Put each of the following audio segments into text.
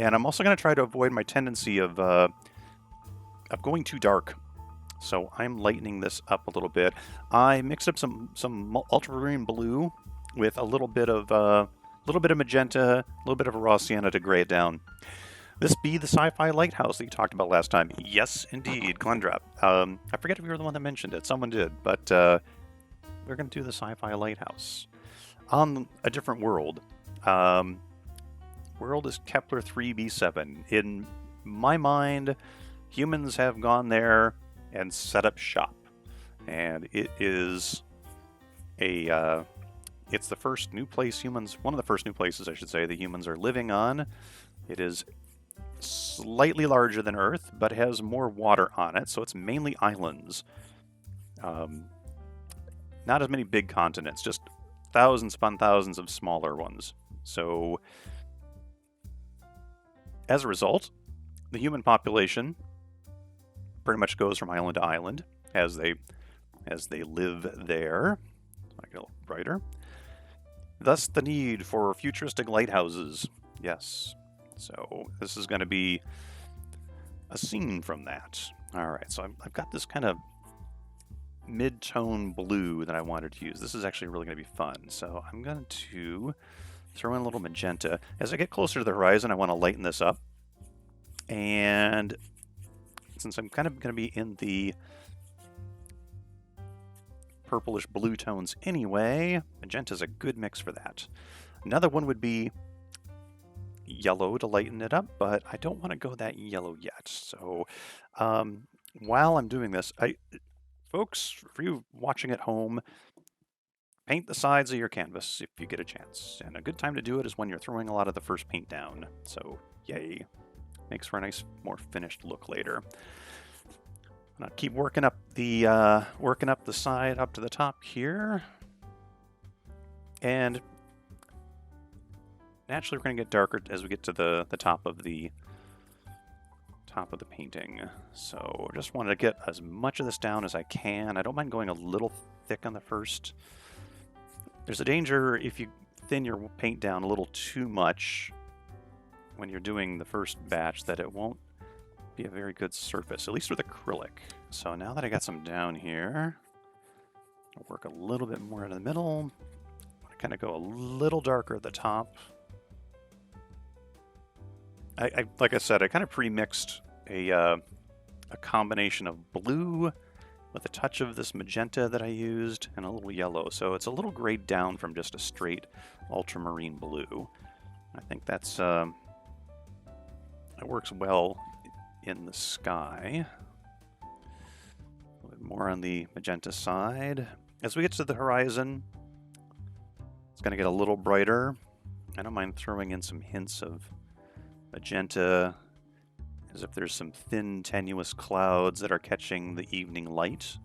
And I'm also going to try to avoid my tendency of going too dark. So I'm lightening this up a little bit. I mixed up some ultramarine blue with a little bit of magenta, a little bit of a raw sienna to gray it down. This be the sci-fi lighthouse that you talked about last time. Yes, indeed, Glendrop. I forget if you were the one that mentioned it. Someone did, but we're going to do the sci-fi lighthouse on a different world. World is Kepler 3b7. In my mind, humans have gone there and set up shop, and it is it's the first new place one of the first new places, I should say, that humans are living on. It is slightly larger than Earth, but has more water on it, so it's mainly islands. Not as many big continents, just thousands upon thousands of smaller ones. So, as a result, the human population pretty much goes from island to island as they live there. Make it a little brighter. Thus, the need for futuristic lighthouses. Yes. So this is going to be a scene from that. All right. So I've got this kind of mid-tone blue that I wanted to use. This is actually really going to be fun. So I'm going to throw in a little magenta. As I get closer to the horizon, I want to lighten this up. And since I'm kind of going to be in the purplish blue tones anyway, magenta is a good mix for that. Another one would be yellow to lighten it up, but I don't want to go that yellow yet. So while I'm doing this, folks, for you watching at home, paint the sides of your canvas if you get a chance. And a good time to do it is when you're throwing a lot of the first paint down. So yay. Makes for a nice, more finished look later. I'm gonna keep working up the side up to the top here, and naturally we're gonna get darker as we get to the top of the painting. So just wanted to get as much of this down as I can. I don't mind going a little thick on the first. There's a danger if you thin your paint down a little too much when you're doing the first batch that it won't be a very good surface, at least with acrylic. So now that I got some down here, I'll work a little bit more in the middle. I kind of go a little darker at the top. I like I said, I kind of pre-mixed a combination of blue with a touch of this magenta that I used and a little yellow. So it's a little grayed down from just a straight ultramarine blue. I think that's it works well in the sky. A little bit more on the magenta side. As we get to the horizon, it's going to get a little brighter. I don't mind throwing in some hints of magenta, as if there's some thin, tenuous clouds that are catching the evening light.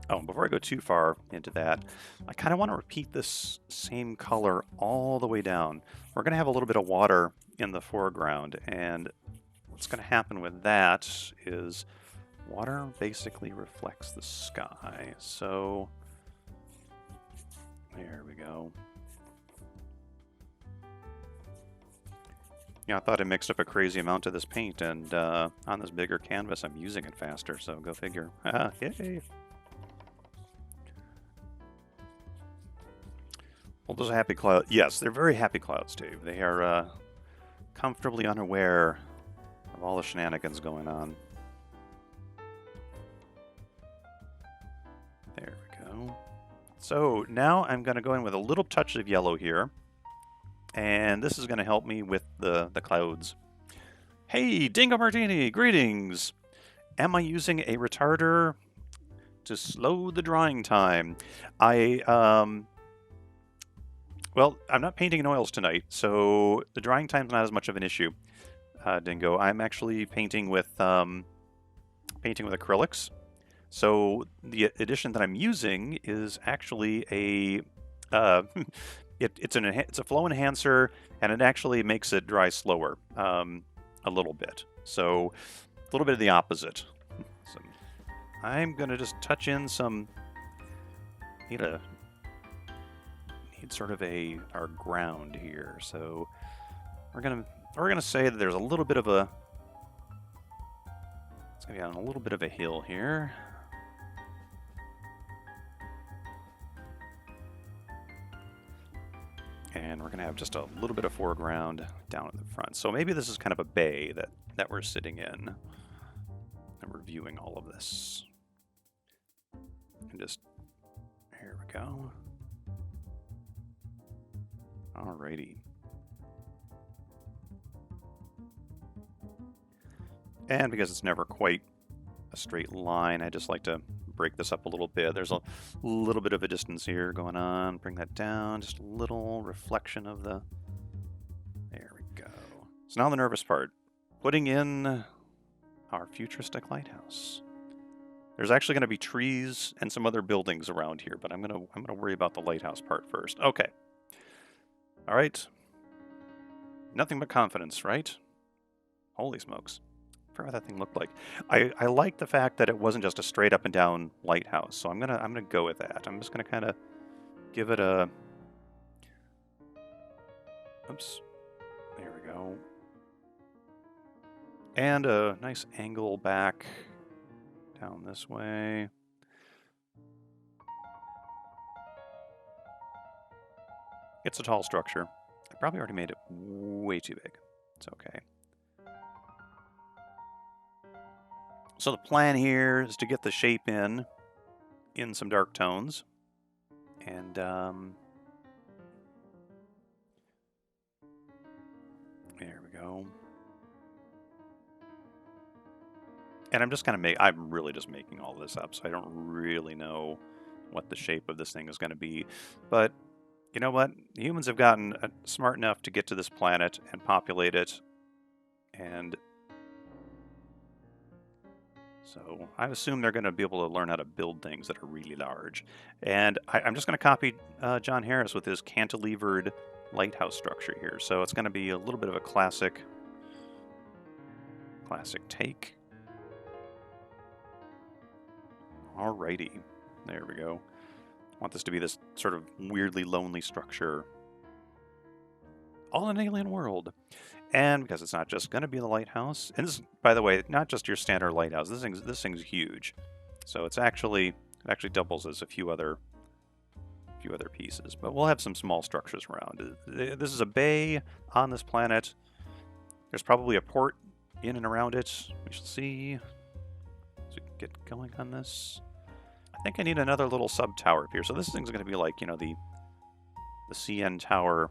Oh, before I go too far into that, I kind of want to repeat this same color all the way down. We're going to have a little bit of water in the foreground, and what's going to happen with that is water basically reflects the sky. So there we go. Yeah, I thought I mixed up a crazy amount of this paint, and on this bigger canvas I'm using it faster, so go figure. Yay! Well, those are happy clouds. Yes, they're very happy clouds, Dave. They are comfortably unaware of all the shenanigans going on. There we go. So now I'm going to go in with a little touch of yellow here. And this is going to help me with the clouds. Hey, Dingo Martini, greetings! Am I using a retarder to slow the drying time? Well, I'm not painting in oils tonight, so the drying time's not as much of an issue, Dingo. I'm actually painting with acrylics. So the addition that I'm using is actually a it's a flow enhancer, and it actually makes it dry slower a little bit. So a little bit of the opposite. So I'm gonna just touch in some. Need sort of our ground here. So we're gonna we're going to say that there's a little bit of a... It's going to be on a little bit of a hill here. And we're going to have just a little bit of foreground down in the front. So maybe this is kind of a bay that we're sitting in. And we're viewing all of this. And just... Here we go. Alrighty. And because it's never quite a straight line, I just like to break this up a little bit. There's a little bit of a distance here going on. Bring that down. Just a little reflection of the... There we go. So now the nervous part. Putting in our futuristic lighthouse. There's actually going to be trees and some other buildings around here, but I'm gonna worry about the lighthouse part first. Okay. All right. Nothing but confidence, right? Holy smokes. I forgot what that thing looked like. I like the fact that it wasn't just a straight up and down lighthouse, so I'm gonna go with that. I'm just gonna kind of give it a... Oops. There we go. And a nice angle back down this way. It's a tall structure. I probably already made it way too big. It's okay. So the plan here is to get the shape in some dark tones. And there we go. And I'm just kind of I'm really just making all this up, so I don't really know what the shape of this thing is going to be. But you know what? Humans have gotten smart enough to get to this planet and populate it. And so I assume they're going to be able to learn how to build things that are really large. And I'm just going to copy John Harris with his cantilevered lighthouse structure here. So it's going to be a little bit of a classic take. Alrighty, there we go. I want this to be this sort of weirdly lonely structure. All in an alien world. And because it's not just going to be the lighthouse, and this, by the way, not just your standard lighthouse. This thing's huge, so it actually doubles as a few other pieces. But we'll have some small structures around. This is a bay on this planet. There's probably a port in and around it. We shall see. As we get going on this, I think I need another little sub tower up here. So this thing's going to be like, you know, the CN tower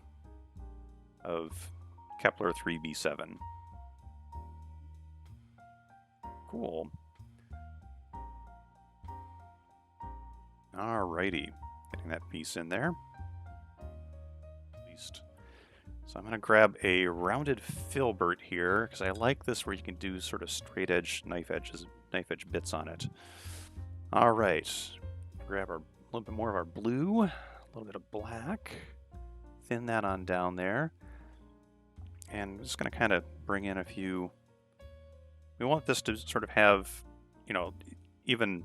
of Kepler 3b7. Cool. Alrighty. Getting that piece in there. At least. So I'm going to grab a rounded filbert here, because I like this where you can do sort of straight edge knife edge bits on it. Alright. Grab a little bit more of our blue, a little bit of black. Thin that on down there. And I'm just going to kind of bring in a few... We want this to sort of have, you know, even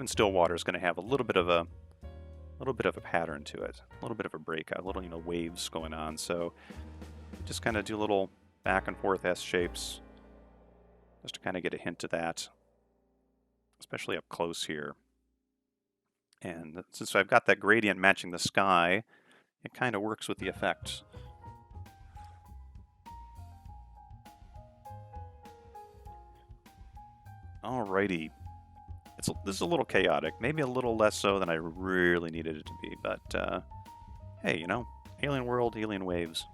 Stillwater is going to have a little bit of a pattern to it, a little bit of a breakout, a little, you know, waves going on. So just kind of do little back and forth S shapes, just to kind of get a hint of that, especially up close here. And since I've got that gradient matching the sky, it kind of works with the effect. Alrighty. This is a little chaotic, maybe a little less so than I really needed it to be, but hey, you know, alien world, alien waves.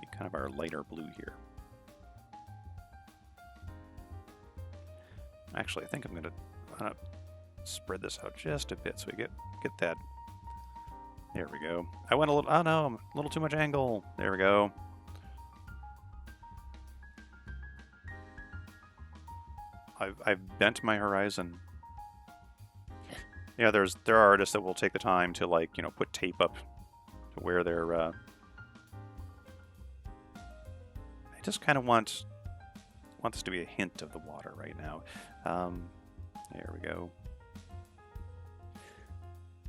Be kind of our lighter blue here. Actually, I think I'm gonna spread this out just a bit so we get that. There we go. I went a little, oh no, a little too much angle. There we go. I've bent my horizon. Yeah, there are artists that will take the time to, like, you know, put tape up to where they're. I just kind of want this to be a hint of the water right now. There we go.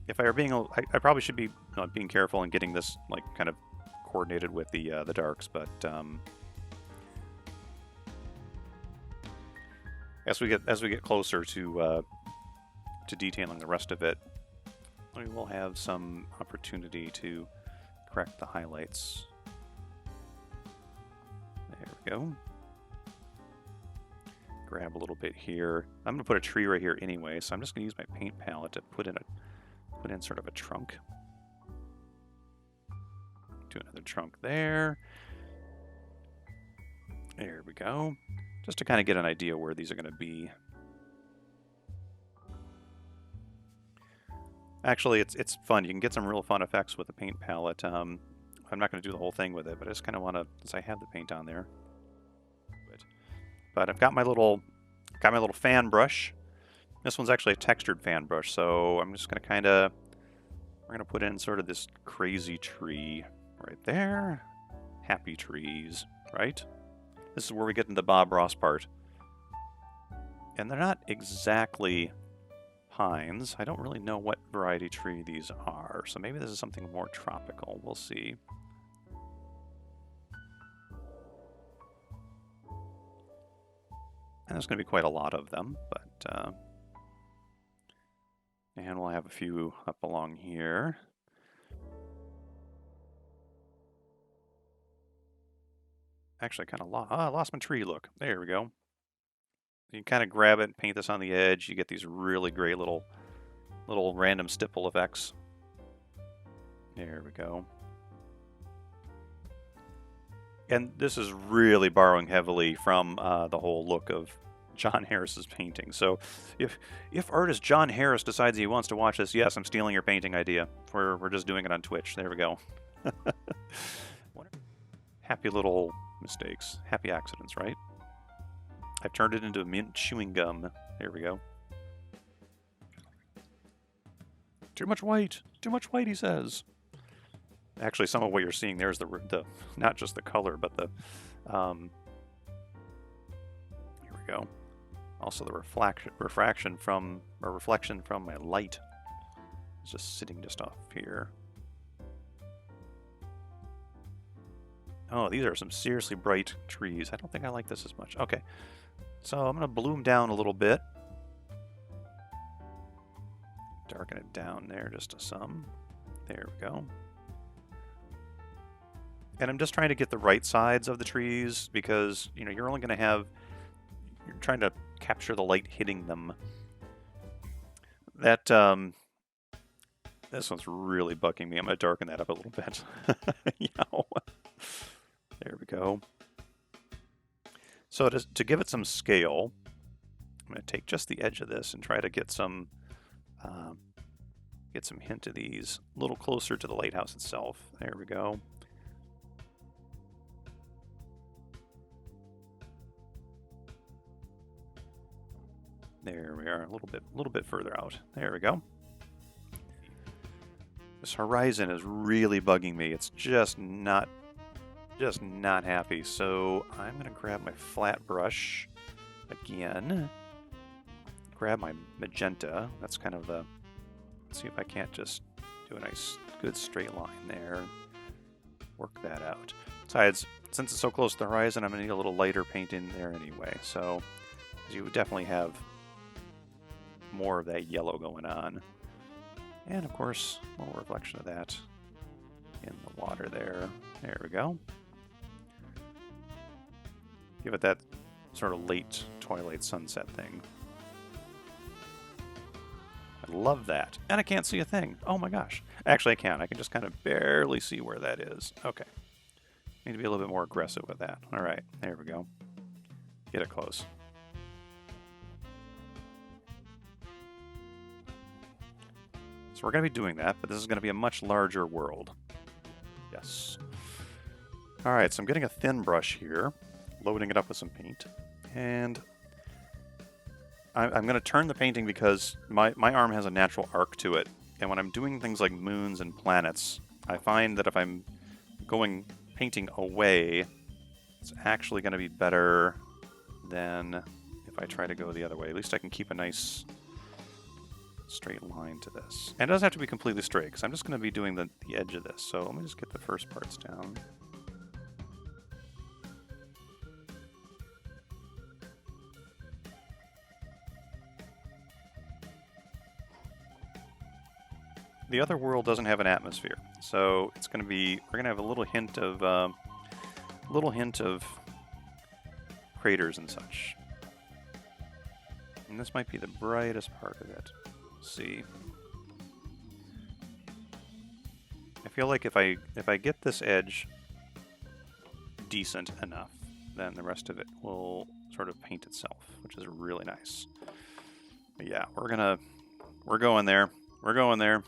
if I were being, I probably should be being careful and getting this like kind of coordinated with the darks, but as we get closer to detailing the rest of it, we will have some opportunity to correct the highlights. There we go. Grab a little bit here. I'm going to put a tree right here anyway, so I'm just going to use my paint palette to put in sort of a trunk. Do another trunk there. There we go. Just to kind of get an idea where these are going to be. Actually, it's fun. You can get some real fun effects with the paint palette. I'm not going to do the whole thing with it, but I just kind of want to, since I have the paint on there. But I've got my little fan brush. This one's actually a textured fan brush, so I'm just going to we're going to put in sort of this crazy tree right there. Happy trees, right? This is where we get into the Bob Ross part. And they're not exactly pines. I don't really know what variety tree these are, so maybe this is something more tropical. We'll see. And there's going to be quite a lot of them, but and we'll have a few up along here. Actually, I kind of lost my tree look. There we go. You can kind of grab it and paint this on the edge. You get these really great little random stipple effects. There we go. And this is really borrowing heavily from the whole look of John Harris's painting. So if artist John Harris decides he wants to watch this, yes, I'm stealing your painting idea. We're just doing it on Twitch. There we go. Happy little mistakes. Happy accidents, right? I've turned it into mint chewing gum. There we go. Too much white. Too much white, he says. Actually, some of what you're seeing there is the not just the color, but the here we go. Also the reflection from my light. It's just sitting just off here. Oh, these are some seriously bright trees. I don't think I like this as much. Okay, so I'm gonna bloom down a little bit. Darken it down there just to some. There we go. And I'm just trying to get the right sides of the trees because, you know, you're trying to capture the light hitting them. That, this one's really bugging me. I'm going to darken that up a little bit. There we go. So to give it some scale, I'm going to take just the edge of this and try to get some hint of these a little closer to the lighthouse itself. There we go. There we are, a little bit further out. There we go. This horizon is really bugging me. It's just not happy. So I'm gonna grab my flat brush again. Grab my magenta. That's kind of the. Let's see if I can't just do a nice, good straight line there. Work that out. Besides, since it's so close to the horizon, I'm gonna need a little lighter paint in there anyway. So you would definitely have more of that yellow going on. And of course, a little reflection of that in the water there. There we go. Give it that sort of late twilight sunset thing. I love that. And I can't see a thing. Oh my gosh. Actually, I can. I can just kind of barely see where that is. Okay. Need to be a little bit more aggressive with that. All right. There we go. Get it close. So we're going to be doing that, but this is going to be a much larger world. Yes. All right, so I'm getting a thin brush here, loading it up with some paint, and I'm going to turn the painting because my arm has a natural arc to it, and when I'm doing things like moons and planets, I find that if I'm painting away, it's actually going to be better than if I try to go the other way. At least I can keep a nice straight line to this. And it doesn't have to be completely straight, because I'm just going to be doing the edge of this. So let me just get the first parts down. The other world doesn't have an atmosphere, so it's going to be, we're going to have a little hint of craters and such. And this might be the brightest part of it. Let's see. I feel like if I get this edge decent enough, then the rest of it will sort of paint itself, which is really nice. But yeah, we're going there. We're going there.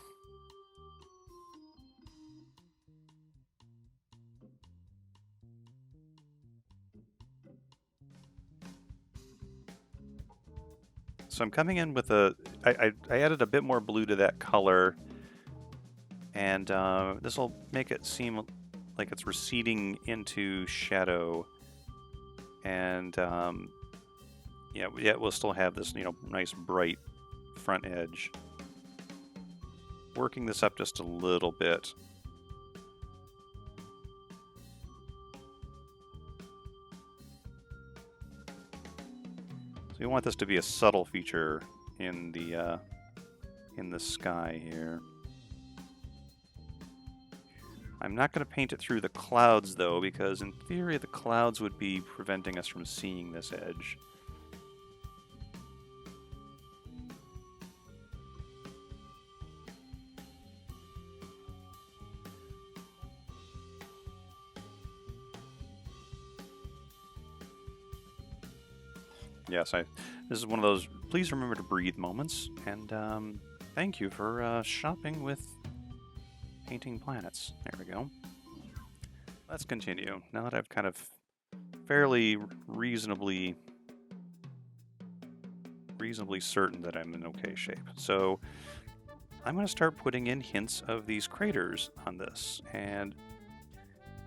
So I'm coming in with I added a bit more blue to that color, and this will make it seem like it's receding into shadow, and yeah, we'll still have this, you know, nice bright front edge. Working this up just a little bit. We want this to be a subtle feature in the sky here. I'm not going to paint it through the clouds though, because in theory the clouds would be preventing us from seeing this edge. Yes, this is one of those please remember to breathe moments, and thank you for shopping with painting planets. There we go. Let's continue. Now that I've kind of fairly reasonably certain that I'm in okay shape. So I'm going to start putting in hints of these craters on this, and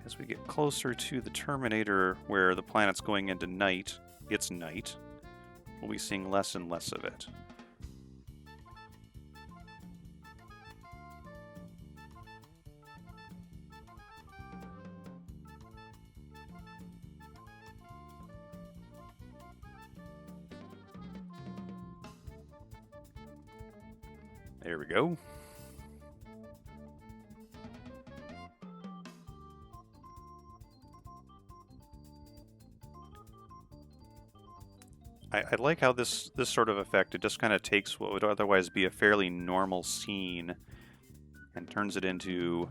as we get closer to the Terminator where the planet's going into night, it's night, we'll be seeing less and less of it. There we go. I like how this sort of effect, it just kind of takes what would otherwise be a fairly normal scene and turns it into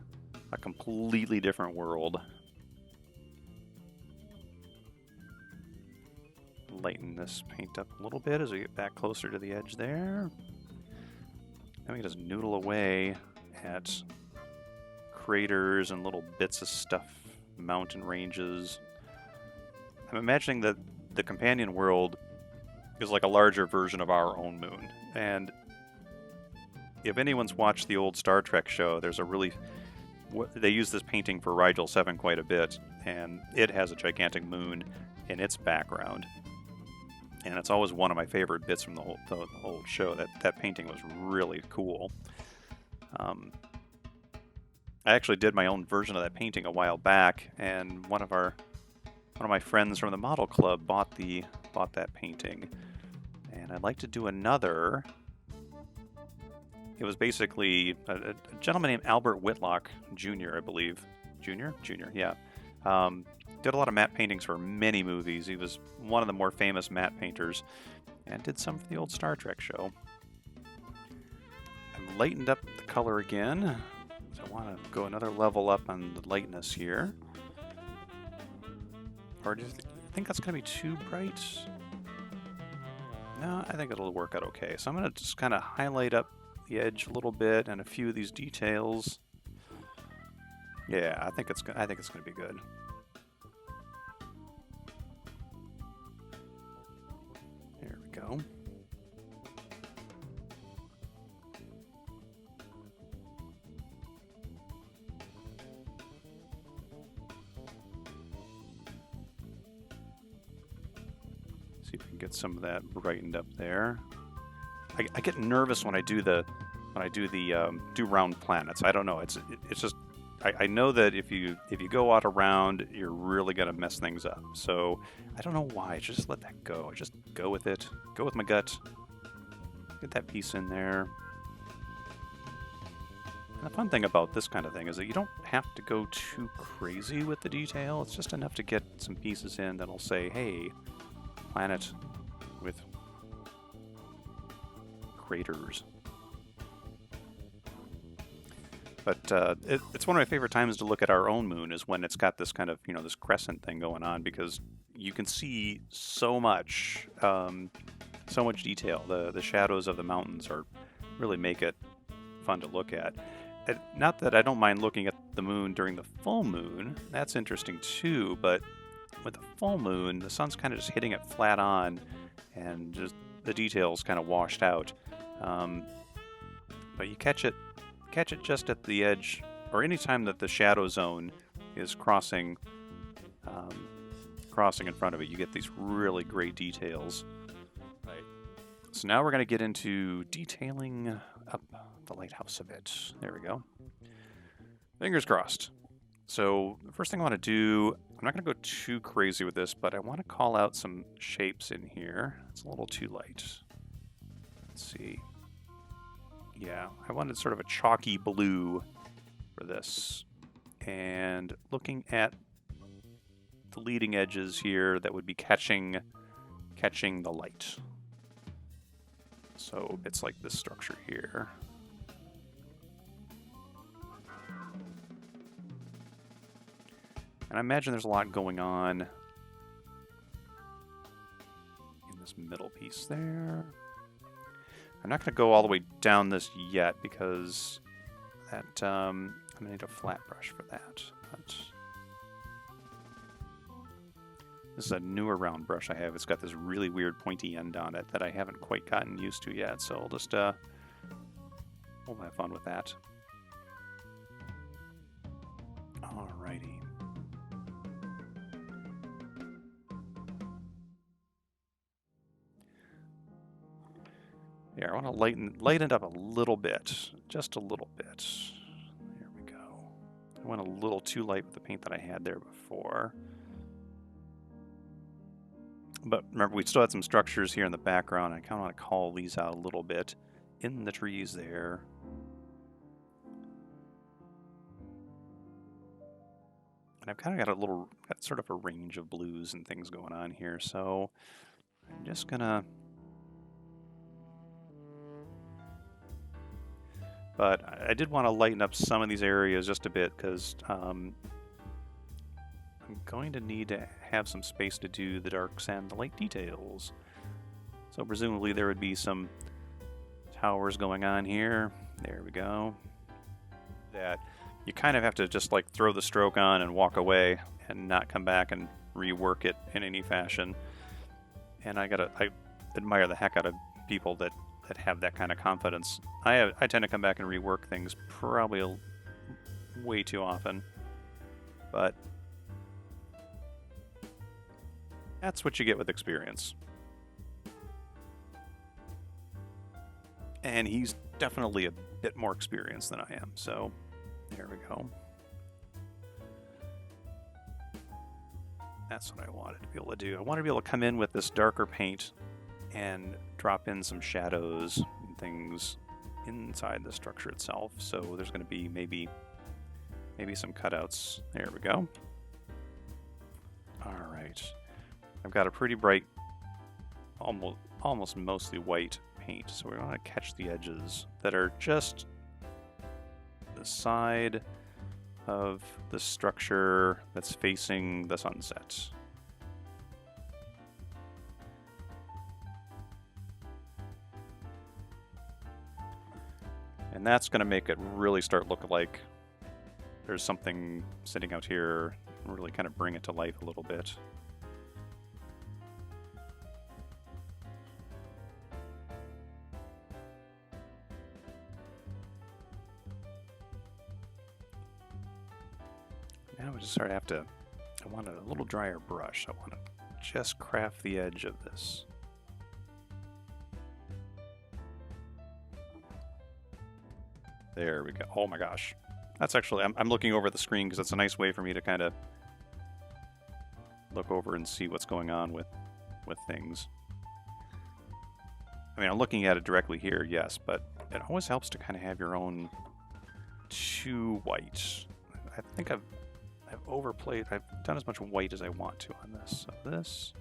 a completely different world. Lighten this paint up a little bit as we get back closer to the edge there. Then we can just noodle away at craters and little bits of stuff, mountain ranges. I'm imagining that the companion world is like a larger version of our own moon. And if anyone's watched the old Star Trek show, there's a really... They use this painting for Rigel 7 quite a bit, and it has a gigantic moon in its background. And it's always one of my favorite bits from the whole show. That painting was really cool. I actually did my own version of that painting a while back, and one of my friends from the model club bought that painting. And I'd like to do another. It was basically a gentleman named Albert Whitlock Jr., I believe. Junior, yeah. Did a lot of matte paintings for many movies. He was one of the more famous matte painters, and did some for the old Star Trek show. I've lightened up the color again, so I want to go another level up on the lightness here. Or do you think that's going to be too bright? No, I think it'll work out okay. So I'm going to just kind of highlight up the edge a little bit and a few of these details. Yeah, I think it's going to be good. There we go. See if we can get some of that brightened up there. I get nervous when I do the do round planets. I don't know. It's just I know that if you go out around, you're really gonna mess things up. So I don't know why. Just let that go. Just go with it. Go with my gut. Get that piece in there. And the fun thing about this kind of thing is that you don't have to go too crazy with the detail. It's just enough to get some pieces in that'll say, hey, planet with craters. But it's one of my favorite times to look at our own moon is when it's got this kind of, you know, this crescent thing going on, because you can see so much detail. The shadows of the mountains really make it fun to look at. Not that I don't mind looking at the moon during the full moon. That's interesting too, but with the full moon, the sun's kind of just hitting it flat on, and just the details kind of washed out. But you catch it just at the edge, or any time that the shadow zone is crossing in front of it, you get these really great details. Right. So now we're going to get into detailing up the lighthouse a bit. There we go. Fingers crossed. So the first thing I want to do, I'm not going to go too crazy with this, but I want to call out some shapes in here. It's a little too light. Let's see. Yeah, I wanted sort of a chalky blue for this. And looking at the leading edges here, that would be catching the light. So it's like this structure here. And I imagine there's a lot going on in this middle piece there. I'm not going to go all the way down this yet because that I'm going to need a flat brush for that. But this is a newer round brush I have. It's got this really weird pointy end on it that I haven't quite gotten used to yet. So I'll just we'll have fun with that. Alrighty. Yeah, I want to lighten it up a little bit, just a little bit. There we go. I went a little too light with the paint that I had there before. But remember, we still had some structures here in the background. I kind of want to call these out a little bit in the trees there. And I've kind of got sort of a range of blues and things going on here. So I'm just gonna. But I did want to lighten up some of these areas just a bit because I'm going to need to have some space to do the darks and the light details. So presumably there would be some towers going on here. There we go. That you kind of have to just like throw the stroke on and walk away and not come back and rework it in any fashion. And I admire the heck out of people that have that kind of confidence. I tend to come back and rework things probably way too often, but that's what you get with experience. And he's definitely a bit more experienced than I am, so there we go. That's what I wanted to be able to do. I wanted to be able to come in with this darker paint and drop in some shadows and things inside the structure itself. So there's going to be maybe some cutouts. There we go. All right. I've got a pretty bright, almost mostly white paint. So we're going to catch the edges that are just the side of the structure that's facing the sunset. And that's going to make it really start looking like there's something sitting out here and really kind of bring it to life a little bit. Now we just sort of have to, I want a little drier brush. I want to just craft the edge of this. There we go. Oh my gosh. That's actually, I'm looking over the screen because it's a nice way for me to kind of look over and see what's going on with things. I mean, I'm looking at it directly here, yes, but it always helps to kind of have your own two white. I think I've overplayed. I've done as much white as I want to on this. So this.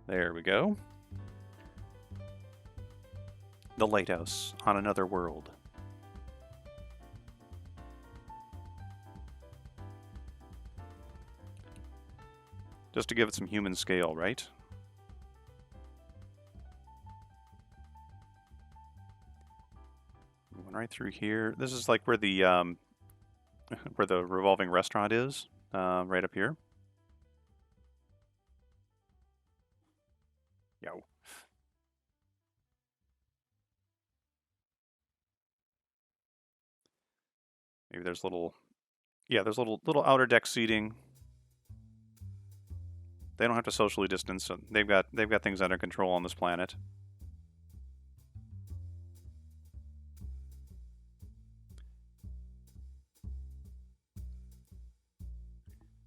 There we go. The lighthouse on another world. Just to give it some human scale, right? Going right through here. This is like where the revolving restaurant is, right up here. Yo. Maybe there's little, yeah, there's little outer deck seating. They don't have to socially distance. So they've got things under control on this planet.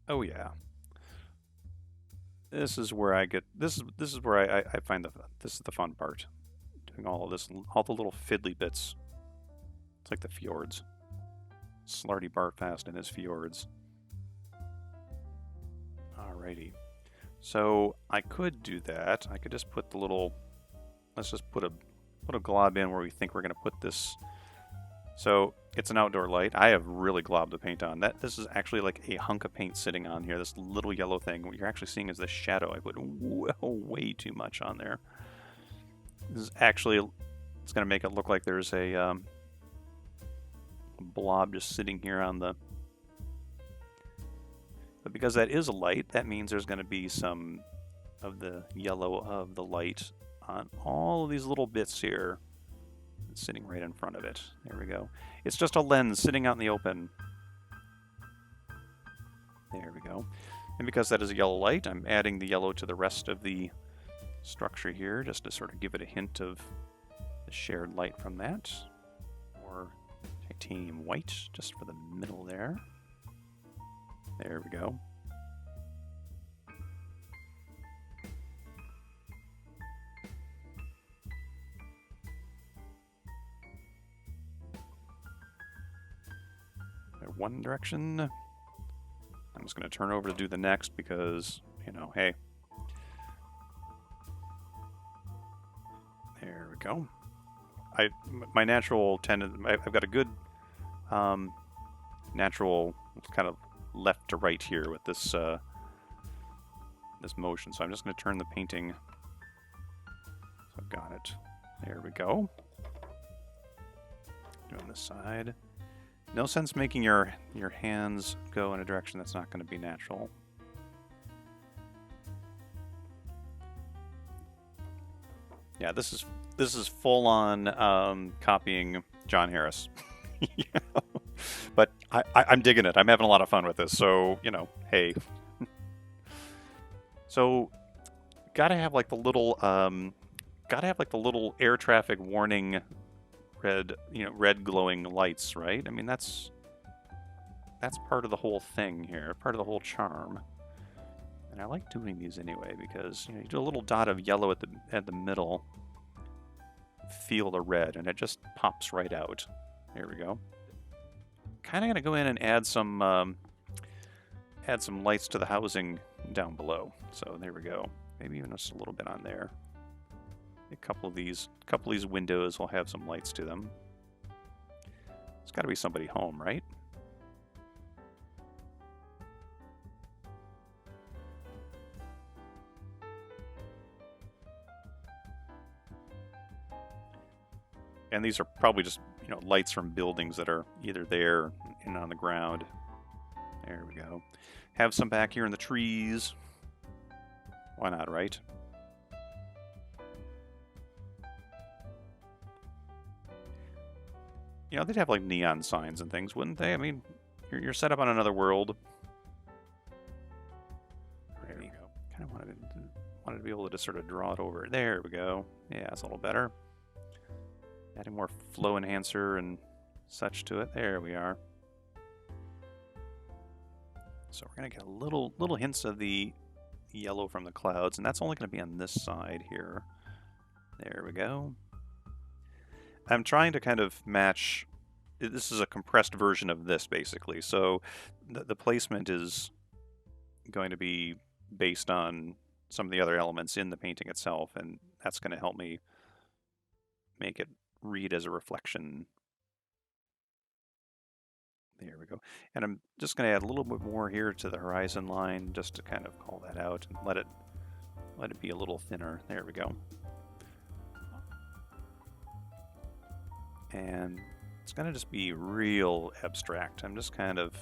Oh yeah. This is where I get this is where I find this is the fun part. Doing all of this, all the little fiddly bits. It's like the fjords. Slarty Bartfast and his fjords. Alrighty. So I could do that. I could just put the little. Let's just put a glob in where we think we're going to put this. So it's an outdoor light. I have really globbed the paint on that. This is actually like a hunk of paint sitting on here. This little yellow thing. What you're actually seeing is the shadow. I put way too much on there. This is actually. It's going to make it look like there's a blob just sitting here on the. But because that is a light, that means there's going to be some of the yellow of the light on all of these little bits here. It's sitting right in front of it. There we go. It's just a lens sitting out in the open. There we go. And because that is a yellow light, I'm adding the yellow to the rest of the structure here, just to sort of give it a hint of the shared light from that. Or titanium white, just for the middle there. There we go. One direction. I'm just going to turn over to do the next because, you know, hey. There we go. My natural tendency, I've got a good natural kind of left to right here with this this motion. So I'm just going to turn the painting. So I've got it. There we go. Doing this side. No sense making your hands go in a direction that's not going to be natural. Yeah, this is full on copying John Harris. Yeah. But I'm digging it. I'm having a lot of fun with this. So, you know, hey. So, gotta have like the little air traffic warning red glowing lights, right? I mean, that's part of the whole thing here, part of the whole charm. And I like doing these anyway because, you know, you do a little dot of yellow at the middle, feel the red, and it just pops right out. There we go. Kind of gonna go in and add some lights to the housing down below. So there we go. Maybe even just a little bit on there. A couple of these windows will have some lights to them. There's got to be somebody home, right? And these are probably just, you know, lights from buildings that are either there and on the ground. There we go. Have some back here in the trees. Why not, right? You know, they'd have like neon signs and things, wouldn't they? I mean, you're set up on another world. wanted to be able to just sort of draw it over. There we go. Yeah, it's a little better. Adding more flow enhancer and such to it. There we are. So we're going to get a little hints of the yellow from the clouds, and that's only going to be on this side here. There we go. I'm trying to kind of match. This is a compressed version of this, basically. So the placement is going to be based on some of the other elements in the painting itself, and that's going to help me make it read as a reflection. There we go. And I'm just going to add a little bit more here to the horizon line just to kind of call that out and let it be a little thinner. There we go. And it's going to just be real abstract. I'm just kind of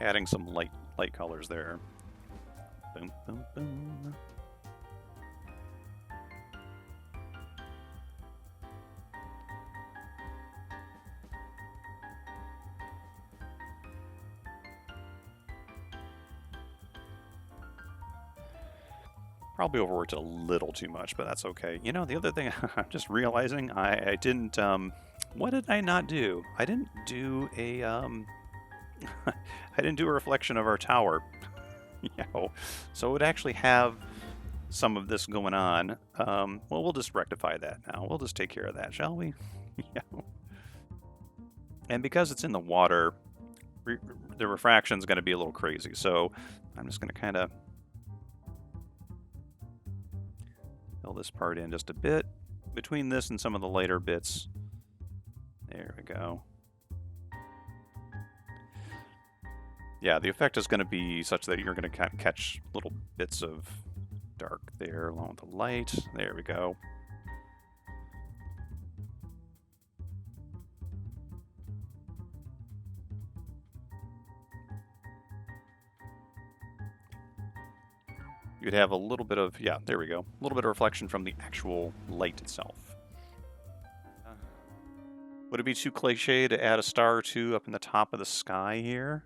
adding some light colors there. Boom, boom, boom. Probably overworked a little too much, but that's okay. You know, the other thing I'm just realizing, I didn't, what did I not do? I didn't do a, I didn't do a reflection of our tower. So it would actually have some of this going on. Well, we'll just rectify that now. We'll just take care of that, shall we? And because it's in the water, the refraction is going to be a little crazy. So I'm just going to kind of fill this part in just a bit between this and some of the lighter bits. There we go. Yeah, the effect is going to be such that you're going to catch little bits of dark there along with the light. There we go. You'd have a little bit of, yeah, there we go. A little bit of reflection from the actual light itself. Would it be too cliche to add a star or two up in the top of the sky here?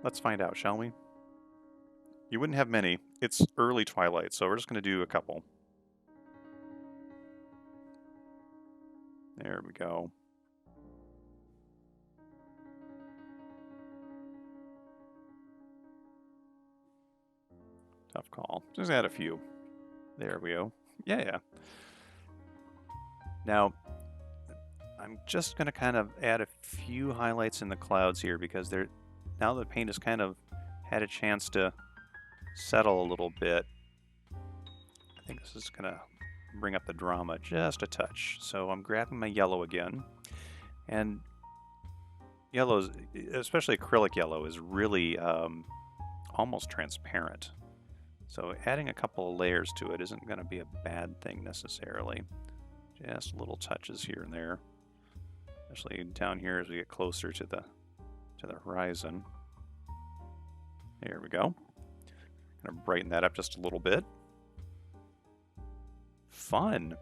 Let's find out, shall we? You wouldn't have many. It's early twilight, so we're just going to do a couple. There we go. Tough call. Just add a few. There we go. Yeah. Now, I'm just going to kind of add a few highlights in the clouds here because now the paint has kind of had a chance to settle a little bit. I think this is going to bring up the drama just a touch. So I'm grabbing my yellow again. And yellow, especially acrylic yellow, is really almost transparent. So adding a couple of layers to it isn't going to be a bad thing necessarily. Just little touches here and there, especially down here as we get closer to the horizon. There we go. Gonna brighten that up just a little bit. Fun.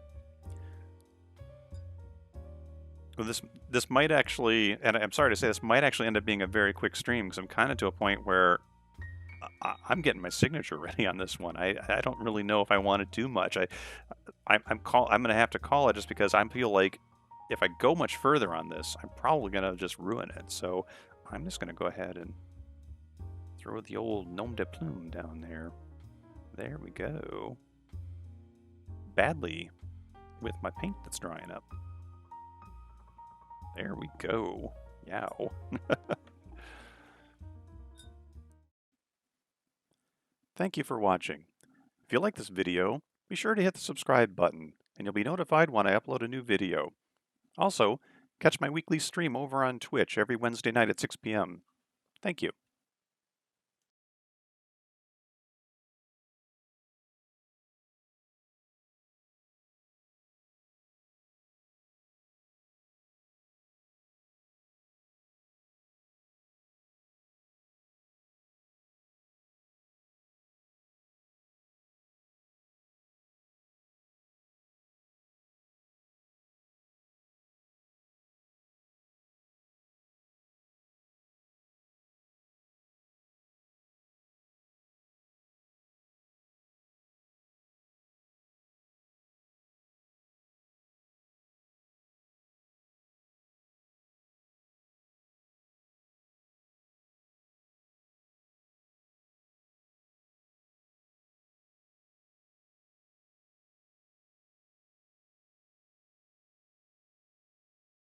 Well, this might actually, and I'm sorry to say, this might actually end up being a very quick stream because I'm kind of to a point where I'm getting my signature ready on this one. I don't really know if I want to do much. I'm going to have to call it just because I feel like if I go much further on this, I'm probably going to just ruin it. So I'm just going to go ahead and throw the old nom de plume down there. There we go. Badly with my paint that's drying up. There we go. Yow. Thank you for watching. If you like this video, be sure to hit the subscribe button, and you'll be notified when I upload a new video. Also, catch my weekly stream over on Twitch every Wednesday night at 6 p.m. Thank you.